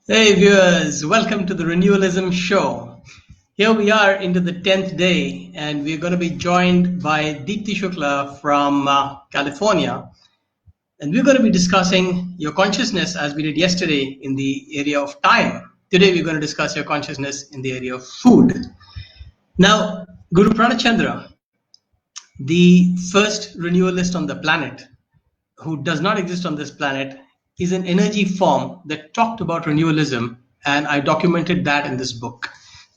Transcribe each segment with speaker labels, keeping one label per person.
Speaker 1: Hey viewers, welcome to the Renewalism show. Here we are into the 10th day, and we're going to be joined by Deepthi Shukla from California. And we're going to be discussing your consciousness as we did yesterday in the area of time. Today, we're going to discuss your consciousness in the area of food. Now, Guru Pranachandra, the first renewalist on the planet, who does not exist on this planet, is an energy form that talked about renewalism, and I documented that in this book.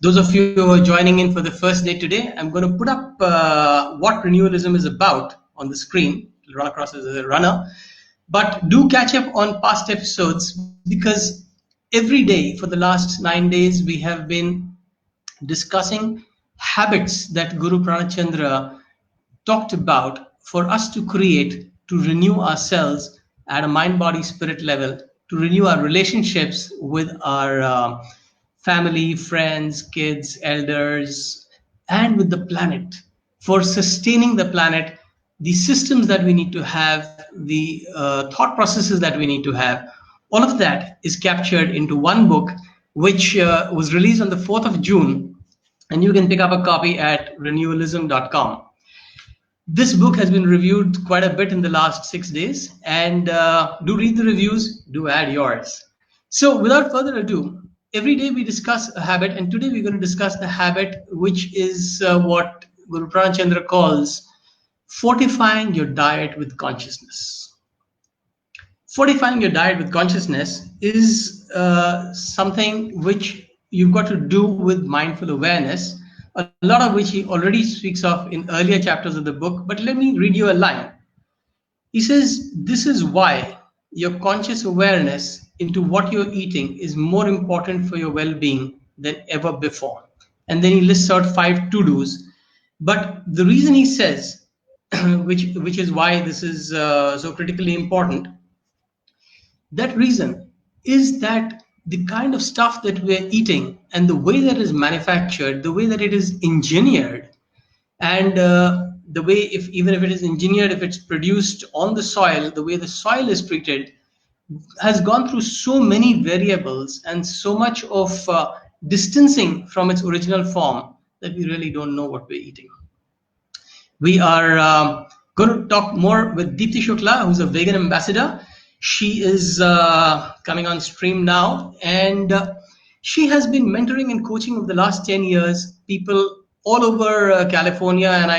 Speaker 1: Those of you who are joining in for the first day today, I'm going to put up what renewalism is about on the screen. It'll run across as a runner. But do catch up on past episodes because every day for the last 9 days we have been discussing habits that Guru Pranachandra talked about for us to create, to renew ourselves at a mind, body, spirit level, to renew our relationships with our family, friends, kids, elders, and with the planet, for sustaining the planet, the systems that we need to have, the thought processes that we need to have. All of that is captured into one book, which was released on the 4th of June, and you can pick up a copy at renewalism.com. This book has been reviewed quite a bit in the last 6 days, and do read the reviews, do add yours. So, without further ado, every day we discuss a habit, and today we're going to discuss the habit which is what Guru Pranachandra calls fortifying your diet with consciousness. Fortifying your diet with consciousness is something which you've got to do with mindful awareness, a lot of which he already speaks of in earlier chapters of the book. But let me read you a line. He says, "This is why your conscious awareness into what you're eating is more important for your well being than ever before." And then he lists out 5 to-dos. But the reason he says, which is why this is so critically important, that reason is that the kind of stuff that we're eating and the way that it is manufactured, the way that it is engineered, and the way, if even if it is engineered, if it's produced on the soil, the way the soil is treated, has gone through so many variables and so much of distancing from its original form that we really don't know what we're eating. We are going to talk more with Deepthi Shukla, who's a vegan ambassador. She is coming on stream now, and she has been mentoring and coaching over the last 10 years people all over California, and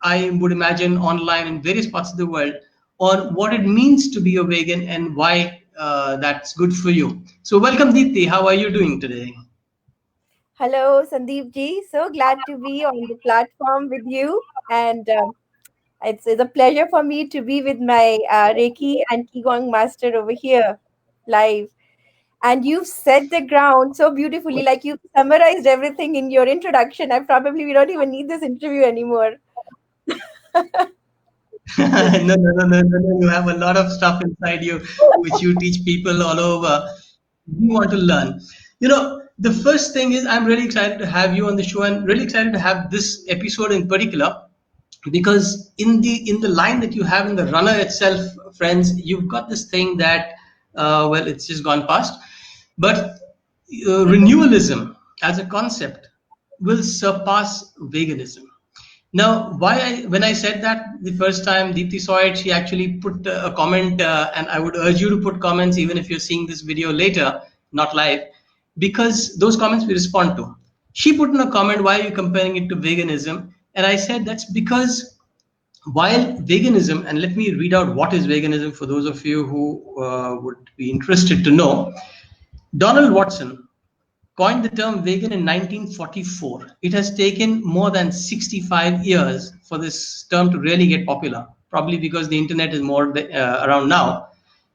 Speaker 1: I would imagine online in various parts of the world, on what it means to be a vegan and why that's good for you. So welcome, Deepthi. How are you doing today?
Speaker 2: Hello, Sandeep ji. So glad to be on the platform with you. And it's a pleasure for me to be with my Reiki and Qigong master over here live. And you've set the ground so beautifully, like you summarized everything in your introduction. I probably we don't even need this interview anymore.
Speaker 1: No. You have a lot of stuff inside you, which you teach people all over. We want to learn. The first thing is I'm really excited to have you on the show, and really excited to have this episode in particular, because in the line that you have in the runner itself, friends, you've got this thing that well, it's just gone past, but renewalism as a concept will surpass veganism. Now, when I said that the first time Deepthi saw it, she actually put a comment, and I would urge you to put comments even if you're seeing this video later, not live, because those comments we respond to. She put in a comment, "Why are you comparing it to veganism?" And I said that's because while veganism, and let me read out what is veganism for those of you who would be interested to know. Donald Watson coined the term vegan in 1944. It has taken more than 65 years for this term to really get popular, probably because the internet is more around now.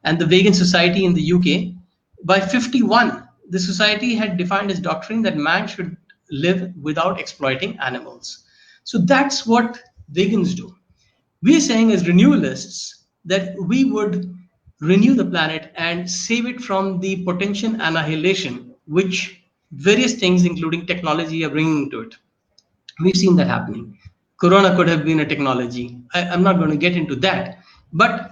Speaker 1: And the Vegan Society in the UK, by 51, the society had defined its doctrine that man should live without exploiting animals. So that's what vegans do. We're saying as renewalists that we would renew the planet and save it from the potential annihilation which various things, including technology, are bringing to it. We've seen that happening. Corona could have been a technology. I'm not going to get into that. But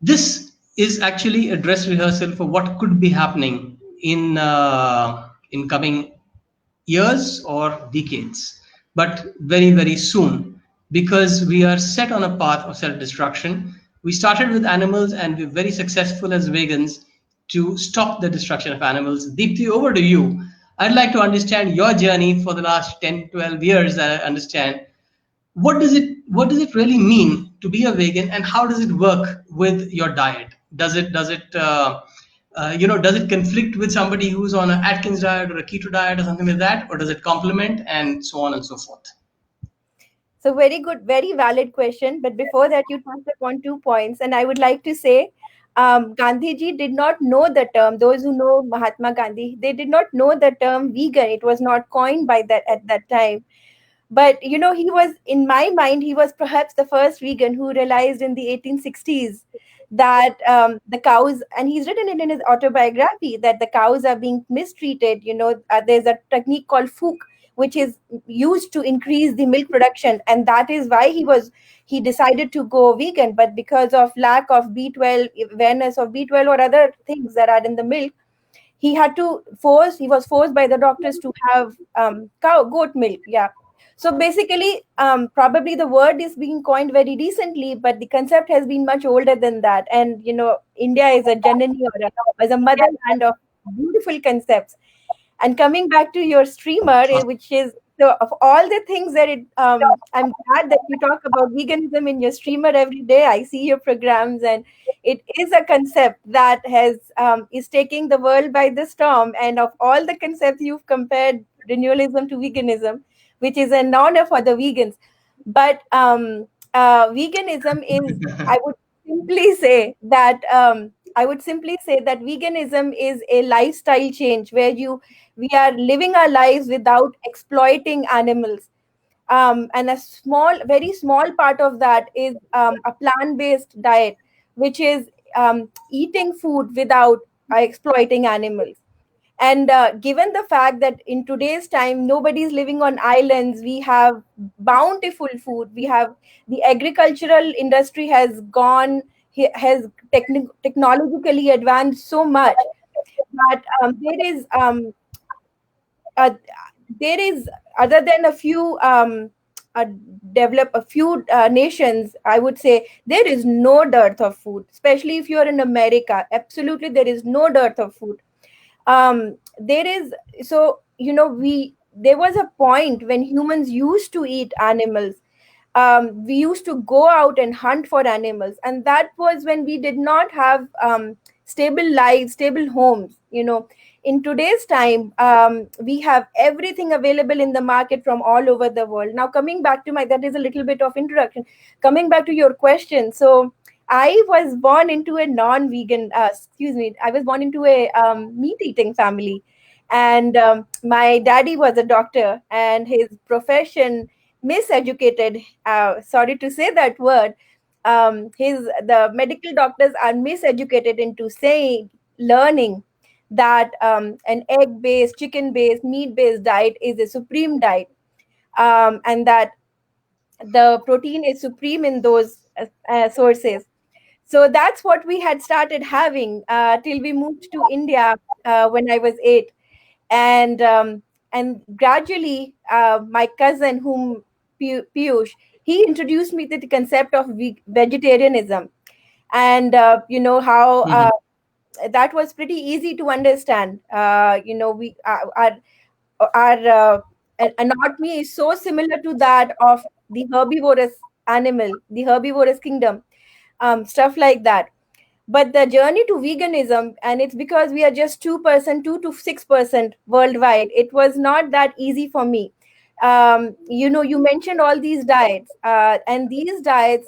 Speaker 1: this is actually a dress rehearsal for what could be happening in coming years or decades, but very, very soon, because we are set on a path of self destruction. We started with animals and we're very successful as vegans to stop the destruction of animals. Deepthi, over to you. I'd like to understand your journey for the last 10, 12 years that I understand. What does it really mean to be a vegan, and how does it work with your diet? Does it conflict with somebody who's on an Atkins diet or a keto diet or something like that, or does it complement, and so on and so forth?
Speaker 2: So very good, very valid question. But before that, you touched upon 2 points, and I would like to say, Gandhiji did not know the term. Those who know Mahatma Gandhi, they did not know the term vegan. It was not coined by that at that time. But he was, in my mind, he was perhaps the first vegan who realized in the 1860s that the cows, and he's written it in his autobiography, that the cows are being mistreated. There's a technique called fook, which is used to increase the milk production, and that is why he decided to go vegan. But because of lack of B12, awareness of B12 or other things that are in the milk, he was forced by the doctors to have goat milk. Yeah. So basically, probably the word is being coined very recently, but the concept has been much older than that. And India is a janani, or as a motherland of beautiful concepts. And coming back to your streamer, which is, so of all the things that I'm glad that you talk about veganism in your streamer every day. I see your programs, and it is a concept that is taking the world by the storm. And of all the concepts you've compared renewalism to veganism, which is an honor for the vegans. But veganism is, I would simply say that veganism is a lifestyle change where we are living our lives without exploiting animals. And a very small part of that is a plant-based diet, which is eating food without exploiting animals. And given the fact that in today's time nobody's living on islands, we have bountiful food. We have the agricultural industry has technologically advanced so much that uh, there is, other than a few uh, a few nations, I would say there is no dearth of food, especially if you're in America. Absolutely, there is no dearth of food. There is, so we there was a point when humans used to eat animals. We used to go out and hunt for animals, and that was when we did not have stable lives, stable homes. In today's time, we have everything available in the market from all over the world. Now, coming back to that is a little bit of introduction. Coming back to your question, so I was born into a non-vegan, I was born into a meat-eating family. And my daddy was a doctor, and his profession miseducated, sorry to say that word, the medical doctors are miseducated into saying, learning that an egg-based, chicken-based, meat-based diet is a supreme diet, and that the protein is supreme in those sources. So that's what we had started having till we moved to India when I was 8. And gradually, my cousin, whom Piyush, he introduced me to the concept of vegetarianism. And how
Speaker 1: Mhm.
Speaker 2: that was pretty easy to understand. We our anatomy is so similar to that of the herbivorous kingdom, stuff like that. But the journey to veganism, and it's because we are just 2%, 2 to 6% worldwide, it was not that easy for me. You mentioned all these diets, and these diets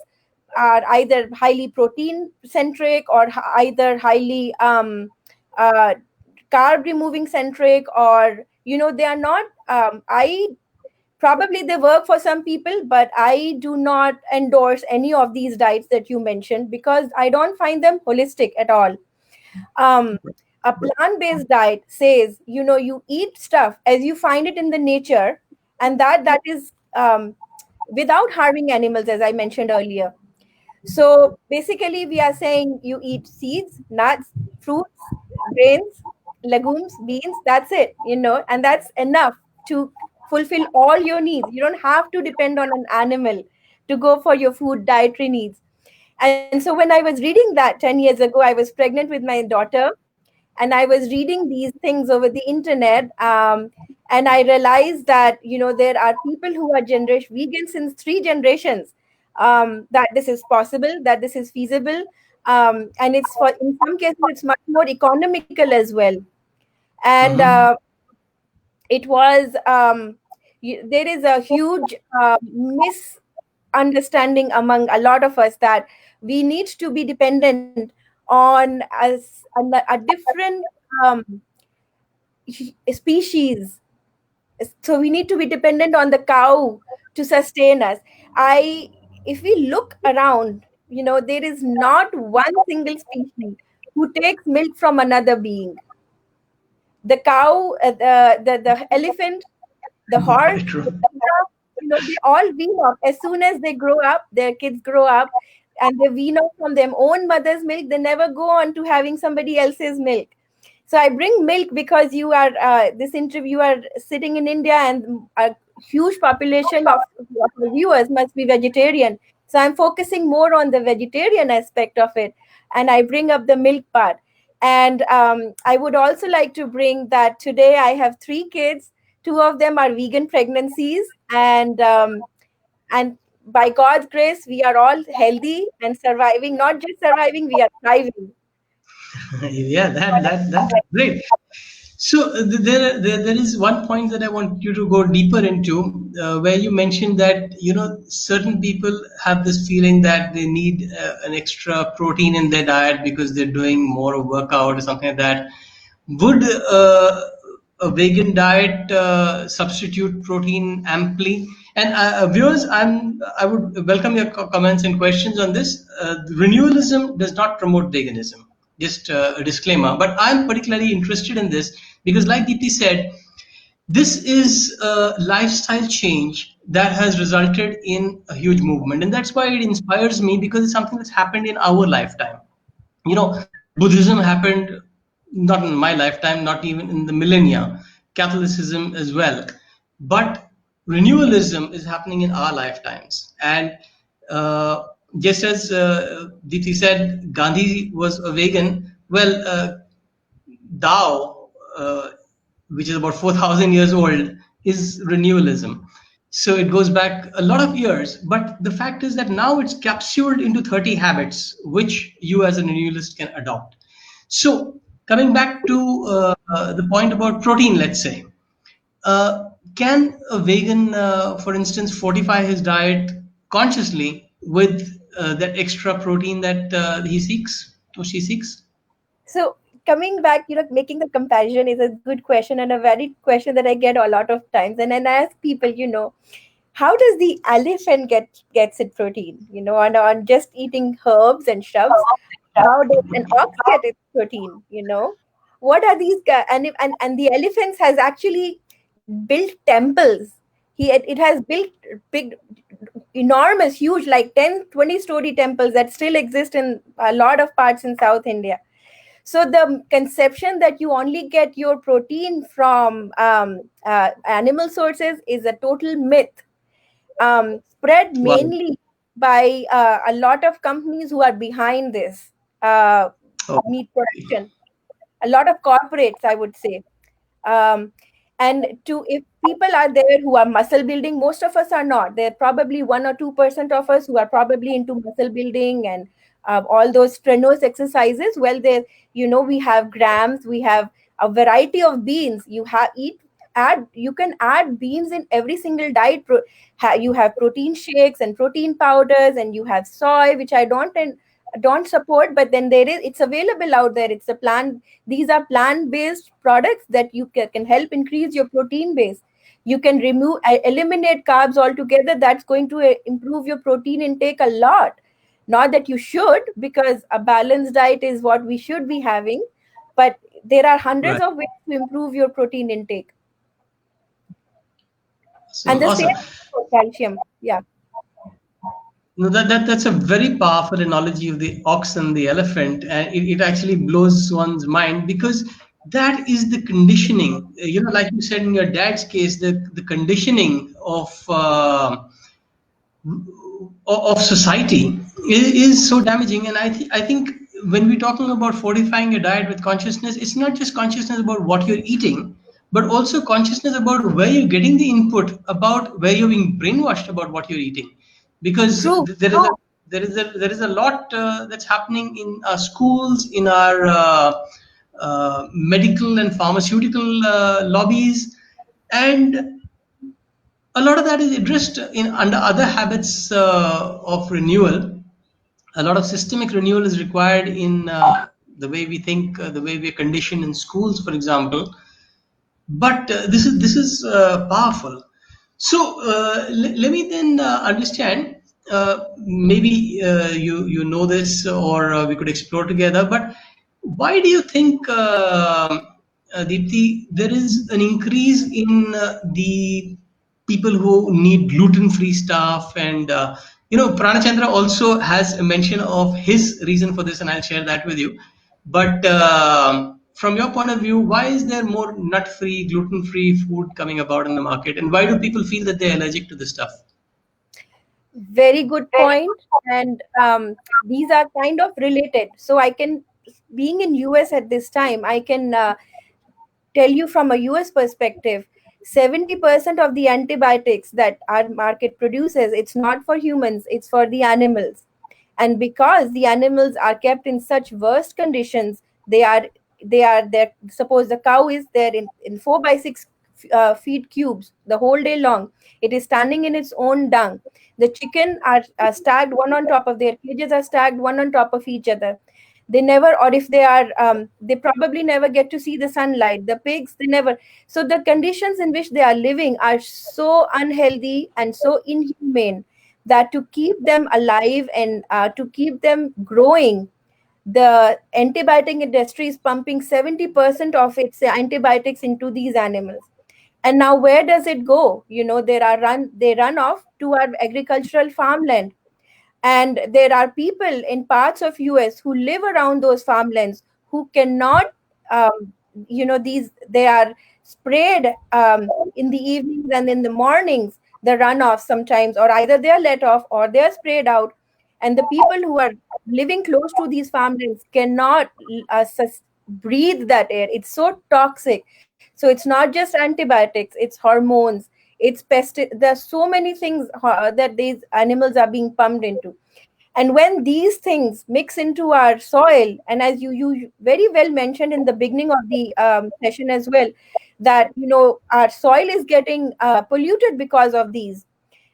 Speaker 2: are either highly protein centric or either highly uh, carb removing centric, or they are not. I Probably they work for some people, but I do not endorse any of these diets that you mentioned because I don't find them holistic at all. um, a plant-based diet says, you eat stuff as you find it in the nature, and that is without harming animals, as I mentioned earlier. So basically we are saying you eat seeds, nuts, fruits, grains, legumes, beans, that's it, and that's enough to fulfill all your needs. You don't have to depend on an animal to go for your food dietary needs. And so when I was reading that 10 years ago, I was pregnant with my daughter, and I was reading these things over the internet. And I realized that, there are people who are generation vegan since three generations, that this is possible, that this is feasible. And it's for, in some cases, it's much more economical as well. And
Speaker 1: Mm-hmm.
Speaker 2: it was, there is a huge misunderstanding among a lot of us that we need to be dependent on a different um, species. So we need to be dependent on the cow to sustain us. I If we look around, there is not one single species who takes milk from another being. The cow, the elephant, the horse,
Speaker 1: Very
Speaker 2: the
Speaker 1: true.
Speaker 2: cheetah, they all wean off as soon as they grow up. Their kids grow up, and they wean off from their own mother's milk. They never go on to having somebody else's milk. So I bring milk because you are this interview are sitting in India, and a huge population of the viewers must be vegetarian. So I'm focusing more on the vegetarian aspect of it, and I bring up the milk part. And I would also like to bring that today I have three kids. Two of them are vegan pregnancies, and by God's grace, we are all healthy and surviving. Not just surviving, we are thriving.
Speaker 1: Yeah, that's great. So there is one point that I want you to go deeper into, where you mentioned that certain people have this feeling that they need an extra protein in their diet because they're doing more of workout or something like that. Would a vegan diet substitute protein amply? And viewers, I would welcome your comments and questions on this. Renewalism does not promote veganism. Just a disclaimer. But I'm particularly interested in this because, like Deepti said, this is a lifestyle change that has resulted in a huge movement, and that's why it inspires me because it's something that's happened in our lifetime. Buddhism happened not in my lifetime, not even in the millennia, Catholicism as well. But renewalism is happening in our lifetimes. And uh, just as Diti said, Gandhi was a vegan. Well, Tao, which is about 4,000 years old, is renewalism. So it goes back a lot of years. But the fact is that now it's capsuled into 30 habits, which you as a renewalist can adopt. So coming back to the point about protein, let's say, can a vegan, for instance, fortify his diet consciously with that extra protein that he seeks or she seeks?
Speaker 2: So coming back, making the comparison is a good question, and a very question that I get a lot of times. And then I ask people, how does the elephant gets its protein? On just eating herbs and shrubs. How does an ox get its protein? What are these guys? And the elephants has actually built temples. It has built big, enormous, huge, like 10, 20-story temples that still exist in a lot of parts in South India. So the conception that you only get your protein from animal sources is a total myth, spread
Speaker 1: Wow.
Speaker 2: mainly by a lot of companies who are behind this uh,
Speaker 1: Oh,
Speaker 2: meat production. A lot of corporates, I would say. um, and to if people are there who are muscle building, most of us are not. There are probably 1 or 2% of us who are probably into muscle building and all those strenuous exercises. Well, there, we have grams, we have a variety of beans. You can add beans in every single diet. You have protein shakes and protein powders, and you have soy, which I don't support, but then it's available out there. It's a plant These are plant based products that can help increase your protein base. You can eliminate carbs altogether. That's going to improve your protein intake a lot. Not that you should, because a balanced diet is what we should be having, but there are hundreds
Speaker 1: right.
Speaker 2: of ways to improve your protein intake. And
Speaker 1: Awesome.
Speaker 2: the same
Speaker 1: Awesome.
Speaker 2: for calcium. Yeah.
Speaker 1: No, that's a very powerful analogy of the ox and the elephant, and it actually blows one's mind because that is the conditioning. Like you said in your dad's case, the conditioning of society is so damaging. And I think when we're talking about fortifying your diet with consciousness, it's not just consciousness about what you're eating, but also consciousness about where you're getting the input, about where you're being brainwashed about what you're eating. Because
Speaker 2: True.
Speaker 1: there is a lot that's happening in our schools, in our medical and pharmaceutical lobbies, and a lot of that is addressed in under other habits of renewal. A lot of systemic renewal is required in the way we think, the way we are conditioned in schools, for example. But this is powerful. So let me then understand. Maybe you know this, or we could explore together. But why do you think, Deepthi, there is an increase in the people who need gluten-free stuff? And Pranachandra also has a mention of his reason for this, and I'll share that with you. But from your point of view, why is there more nut-free, gluten-free food coming about in the market, and why do people feel that they're allergic to this stuff?
Speaker 2: Very good point. And these are kind of related. So I can, being in US at this time, I can tell you from a US perspective, 70% of the antibiotics that our market produces, it's not for humans, it's for the animals. And because the animals are kept in such worst conditions, they are there. Suppose the cow is there in 4 by 6 feet cubes the whole day long. It is standing in its own dung. The chicken are stacked one on top of their cages, are stacked one on top of each other. They never, or if they are, they probably never get to see the sunlight. The pigs, they never. So the conditions in which they are living are so unhealthy and so inhumane that to keep them alive and to keep them growing, the antibiotic industry is pumping 70% of its antibiotics into these animals. And now where does it go? They run off to our agricultural farmland. And there are people in parts of US who live around those farmlands who cannot, these they are sprayed in the evenings and in the mornings, the runoff sometimes, or either they are let off or they are sprayed out. And the people who are living close to these farmlands cannot breathe that air. It's so toxic. So it's not just antibiotics, it's hormones, it's there's so many things that these animals are being pumped into. And when these things mix into our soil, and as you very well mentioned in the beginning of the session as well, that our soil is getting polluted because of these.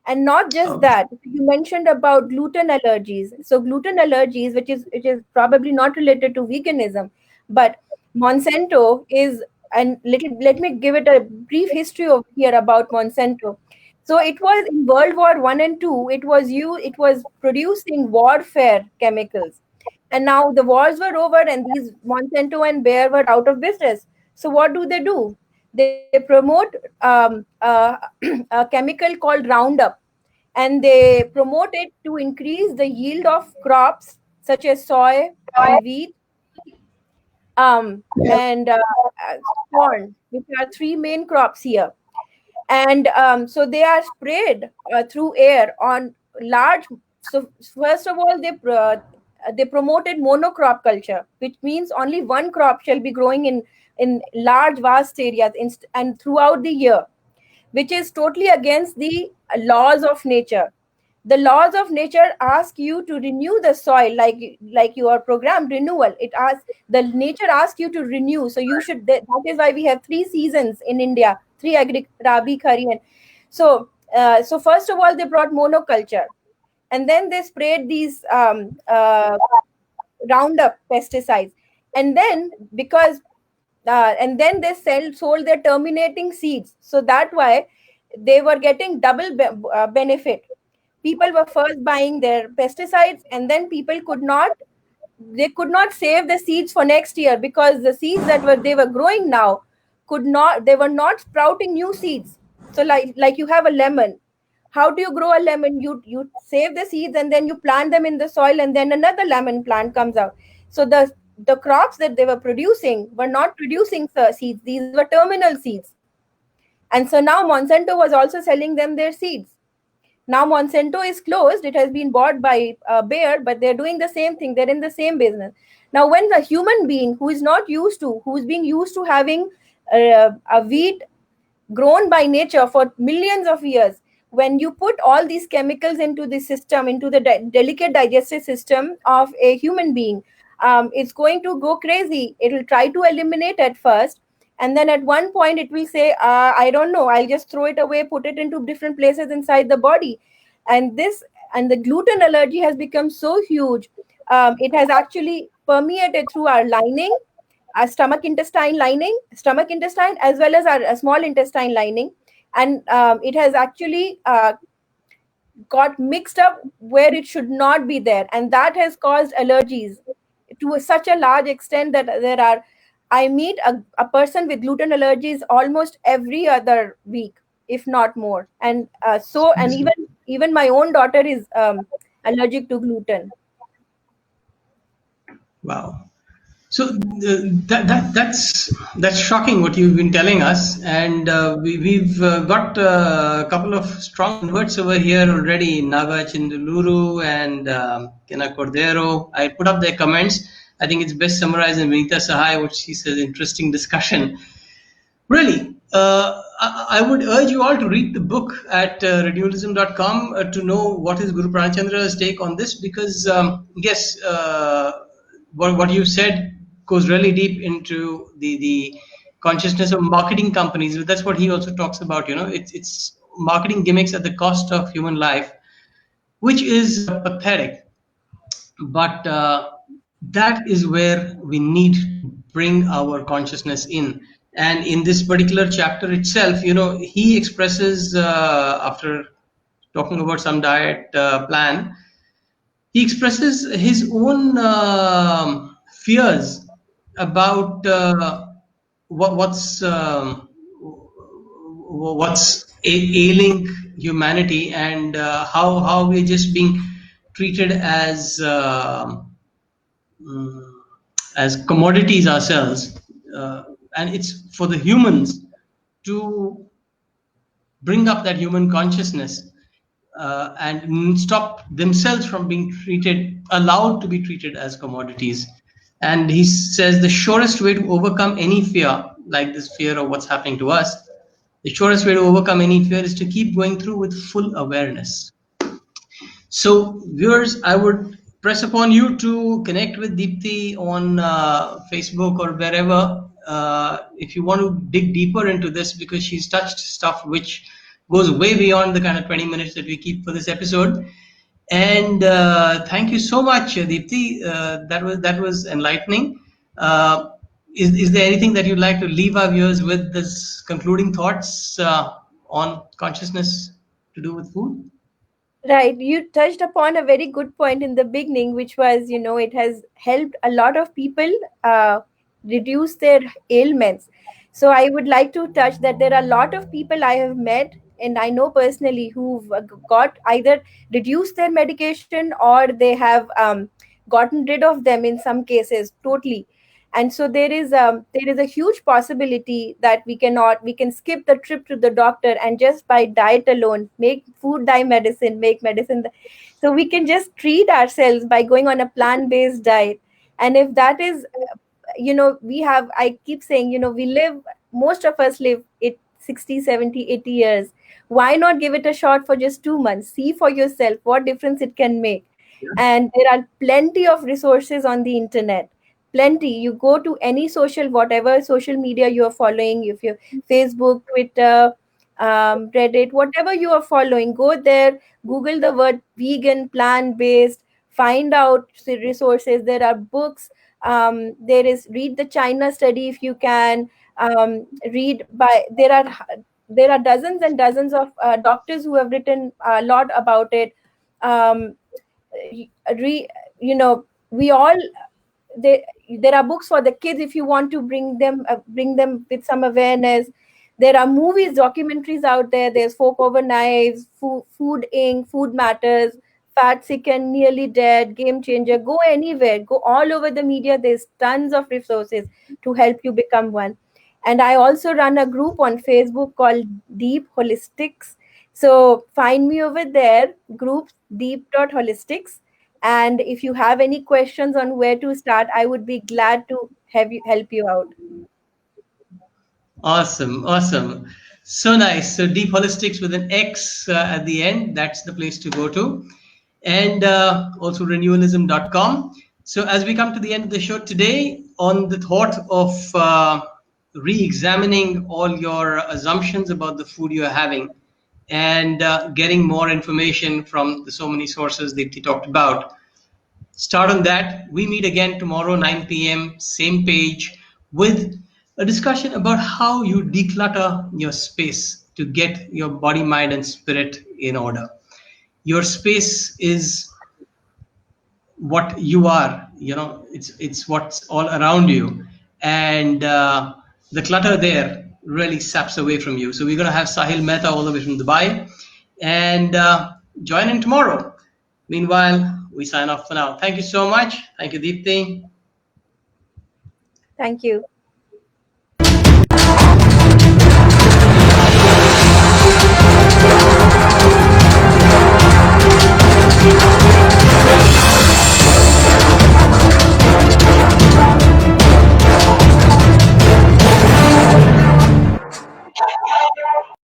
Speaker 2: And not just
Speaker 1: Oh,
Speaker 2: that, you mentioned about gluten allergies. So gluten allergies, which is probably not related to veganism, but Monsanto is, and let me give it a brief history over here about Monsanto. So it was in World War I and II. It was producing warfare chemicals, and now the wars were over, and these Monsanto and Bayer were out of business. So what do? They promote a chemical called Roundup, and they promote it to increase the yield of crops such as soy and wheat, and corn, which are three main crops here. And so they are sprayed through air on large. So first of all, they promoted monocrop culture, which means only one crop shall be growing in large vast areas and throughout the year, which is totally against the laws of nature. The laws of nature ask you to renew the soil, like your program Renewal. It asks, the nature asks you to renew, so you should. That is why we have 3 seasons in India: three Rabi, Kharif. So first of all, they brought monoculture, and then they sprayed these Roundup pesticides, and then because and then they sold their terminating seeds. So that why they were getting double benefit. People were first buying their pesticides, and then people could not save the seeds for next year, because the seeds that they were growing now they were not sprouting new seeds. So like you have a lemon. How do you grow a lemon? You save the seeds and then you plant them in the soil, and then another lemon plant comes out. So the crops that they were producing were not producing seeds. These were terminal seeds. And so now Monsanto was also selling them their seeds. Now Monsanto is closed. It has been bought by Bayer, but they're doing the same thing. They're in the same business. Now, when the human being who is not used to, who's being used to having a wheat grown by nature for millions of years, when you put all these chemicals into the system, into the delicate digestive system of a human being, it's going to go crazy. It will try to eliminate at first, and then at one point it will say, I don't know, I'll just throw it away, put it into different places inside the body. And the gluten allergy has become so huge. It has actually permeated through our lining, our stomach intestine, as well as our small intestine lining. And it has actually got mixed up where it should not be there. And that has caused allergies to such a large extent that I meet a person with gluten allergies almost every other week, if not more. And and even my own daughter is allergic to gluten.
Speaker 1: Wow. So that's shocking what you've been telling us, and we've got a couple of strong converts over here already. Naga Chinduluru and Kena Cordero. I put up their comments. I think it's best summarized in Vinita Sahai, what she says. Interesting discussion. Really, I would urge you all to read the book at renewalism.com to know what is Guru Pranachandra's take on this, because yes, what you said goes really deep into the consciousness of marketing companies. That's what he also talks about. It's marketing gimmicks at the cost of human life, which is pathetic. But that is where we need to bring our consciousness in. And in this particular chapter itself, he expresses, after talking about some diet plan, he expresses his own fears about what's ailing humanity, and how we're just being treated mm, as commodities ourselves, and it's for the humans to bring up that human consciousness, and stop themselves from being allowed to be treated as commodities. And he says the surest way to overcome any fear, like this fear of what's happening to us, the surest way to overcome any fear is to keep going through with full awareness. So, viewers, I would press upon you to connect with Deepthi on Facebook or wherever, if you want to dig deeper into this, because she's touched stuff which goes way beyond the kind of 20 minutes that we keep for this episode. And thank you so much, Deepthi. That was enlightening. Is there anything that you'd like to leave our viewers with, this concluding thoughts on consciousness to do with food?
Speaker 2: Right. You touched upon a very good point in the beginning, which was, it has helped a lot of people reduce their ailments. So I would like to touch that there are a lot of people I have met and I know personally who've got either reduced their medication or they have gotten rid of them in some cases totally. And so there is a huge possibility that we can skip the trip to the doctor, and just by diet alone, make food thy medicine, make medicine so we can just treat ourselves by going on a plant based diet. And if that is, we have, I keep saying, we live, most of us live it 60, 70, 80 years. Why not give it a shot for just 2 months? See for yourself what difference it can make. And there are plenty of resources on the internet, plenty. You go to any whatever social media you are following, if you're Facebook, Twitter, Reddit, whatever you are following, go there, Google the word vegan, plant based, find out the resources. There are books. There is, read the China study if you can. Read by there are dozens and dozens of doctors who have written a lot about it. um, re, we all, there there are books for the kids if you want to bring them with some awareness. There are movies, documentaries out there. There's Fork Over Knives, Food Inc., Food Matters, Fat Sicken, Nearly Dead, Game Changer. Go anywhere, go all over the media. There's tons of resources to help you become one. And I also run a group on Facebook called Deep Holistics. So find me over there, group deep.holistics. And if you have any questions on where to start, I would be glad to have you help you out.
Speaker 1: Awesome, awesome. So nice. So Deep Holistics with an X at the end, that's the place to go to. And also renewalism.com. So as we come to the end of the show today, on the thought of re-examining all your assumptions about the food you're having and getting more information from the so many sources that you talked about, start on that. We meet again tomorrow, 9 p.m., same page, with a discussion about how you declutter your space to get your body, mind, and spirit in order. Your space is what you are, it's what's all around you. And the clutter there really saps away from you. So we're going to have Sahil Mehta all the way from Dubai. And join in tomorrow. Meanwhile, we sign off for now. Thank you so much. Thank you, Deepthi.
Speaker 2: Thank you.